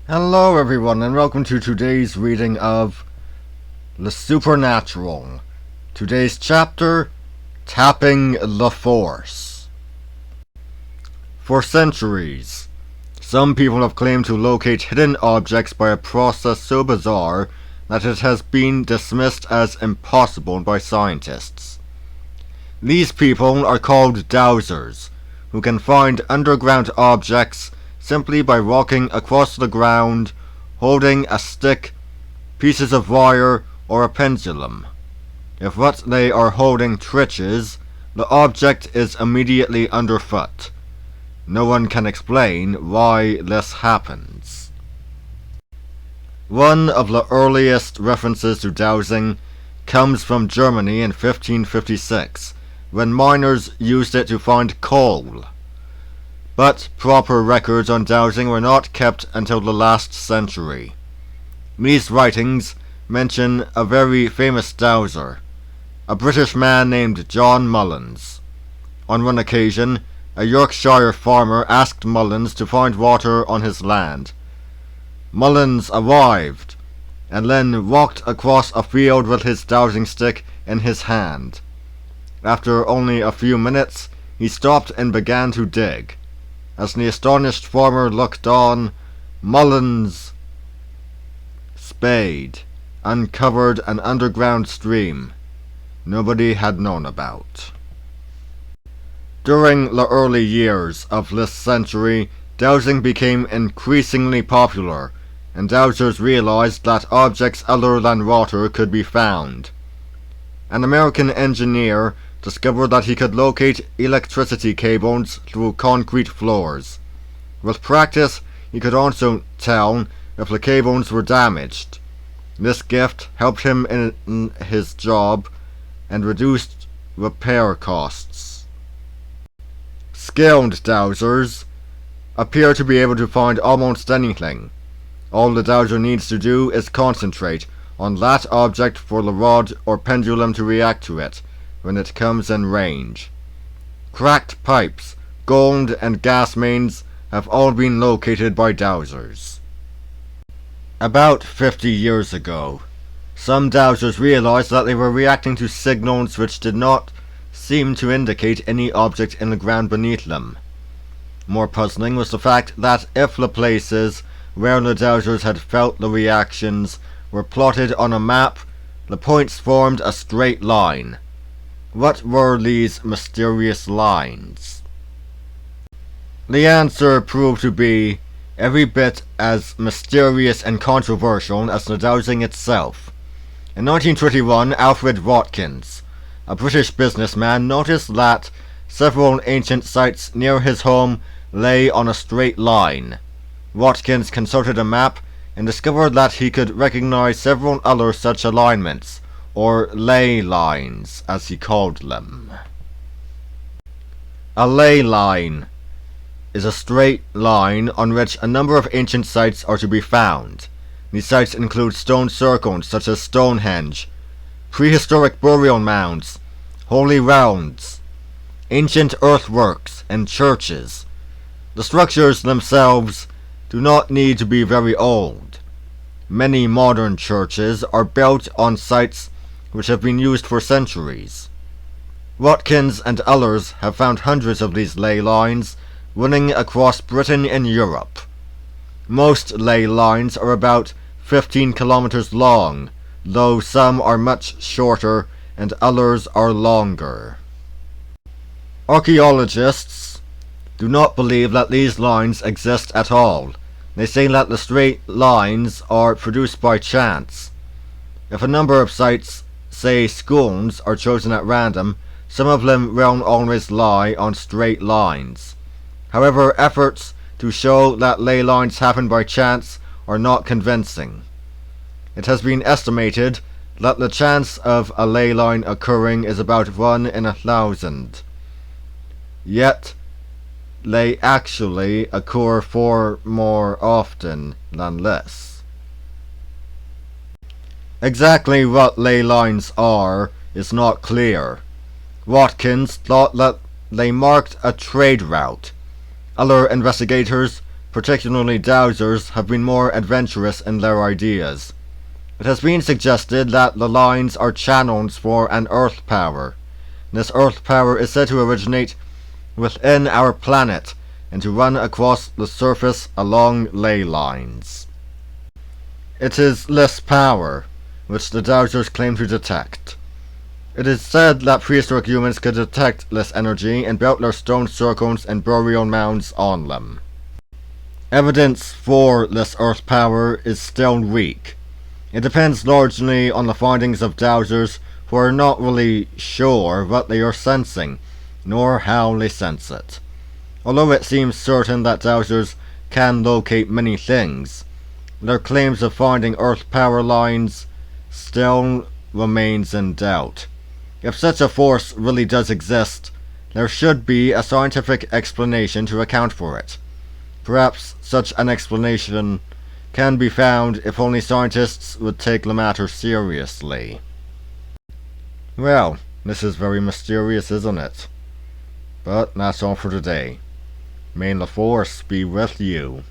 Hello everyone and welcome to today's reading of The Supernatural. Today's chapter, Tapping the Force. For centuries, some people have claimed to locate hidden objects by a process so bizarre that it has been dismissed as impossible by scientists. These people are called dowsers, who can find underground objects simply by walking across the ground, holding a stick, pieces of wire, or a pendulum. If what they are holding twitches, the object is immediately underfoot. No one can explain why this happens. One of the earliest references to dowsing comes from Germany in 1556, when miners used it to find coal. But proper records on dowsing were not kept until the last century. These writings mention a very famous dowser, a British man named John Mullins. On one occasion, a Yorkshire farmer asked Mullins to find water on his land. Mullins arrived, and then walked across a field with his dowsing stick in his hand. After only a few minutes, he stopped and began to dig. As the astonished farmer looked on, Mullins' spade uncovered an underground stream nobody had known about. During the early years of this century, dowsing became increasingly popular, and dowsers realized that objects other than water could be found. An American engineer discovered that he could locate electricity cables through concrete floors. With practice, he could also tell if the cables were damaged. This gift helped him in his job and reduced repair costs. Skilled dowsers appear to be able to find almost anything. All the dowser needs to do is concentrate on that object for the rod or pendulum to react to it when it comes in range. Cracked pipes, gold, and gas mains have all been located by dowsers. About 50 years ago, some dowsers realized that they were reacting to signals which did not seem to indicate any object in the ground beneath them. More puzzling was the fact that if the places where the dowsers had felt the reactions were plotted on a map, the points formed a straight line. What were these mysterious lines? The answer proved to be every bit as mysterious and controversial as the dowsing itself. In 1921, Alfred Watkins, a British businessman, noticed that several ancient sites near his home lay on a straight line. Watkins consulted a map and discovered that he could recognize several other such alignments, or ley lines, as he called them. A ley line is a straight line on which a number of ancient sites are to be found. These sites include stone circles such as Stonehenge, prehistoric burial mounds, holy rounds, ancient earthworks, and churches. The structures themselves do not need to be very old. Many modern churches are built on sites which have been used for centuries. Watkins and others have found hundreds of these ley lines running across Britain and Europe. Most ley lines are about 15 kilometers long, though some are much shorter and others are longer. Archaeologists do not believe that these lines exist at all. They say that the straight lines are produced by chance. If a number of sites, say schools, are chosen at random, some of them will always lie on straight lines. However, efforts to show that ley lines happen by chance are not convincing. It has been estimated that the chance of a ley line occurring is about 1 in 1,000. Yet, they actually occur far more often than this. Exactly what ley lines are is not clear. Watkins thought that they marked a trade route. Other investigators particularly dowsers, have been more adventurous in their ideas. It has been suggested that the lines are channels for an earth power. This earth power is said to originate within our planet and to run across the surface along ley lines. It is this power which the dowsers claim to detect. It is said that prehistoric humans could detect this energy and built their stone circles and burial mounds on them. Evidence for this earth power is still weak. It depends largely on the findings of dowsers who are not really sure what they are sensing, nor how they sense it. Although it seems certain that dowsers can locate many things, their claims of finding earth power lines still remains in doubt. If such a force really does exist, there should be a scientific explanation to account for it. Perhaps such an explanation can be found if only scientists would take the matter seriously. Well, this is very mysterious, isn't it? But that's all for today. May the Force be with you.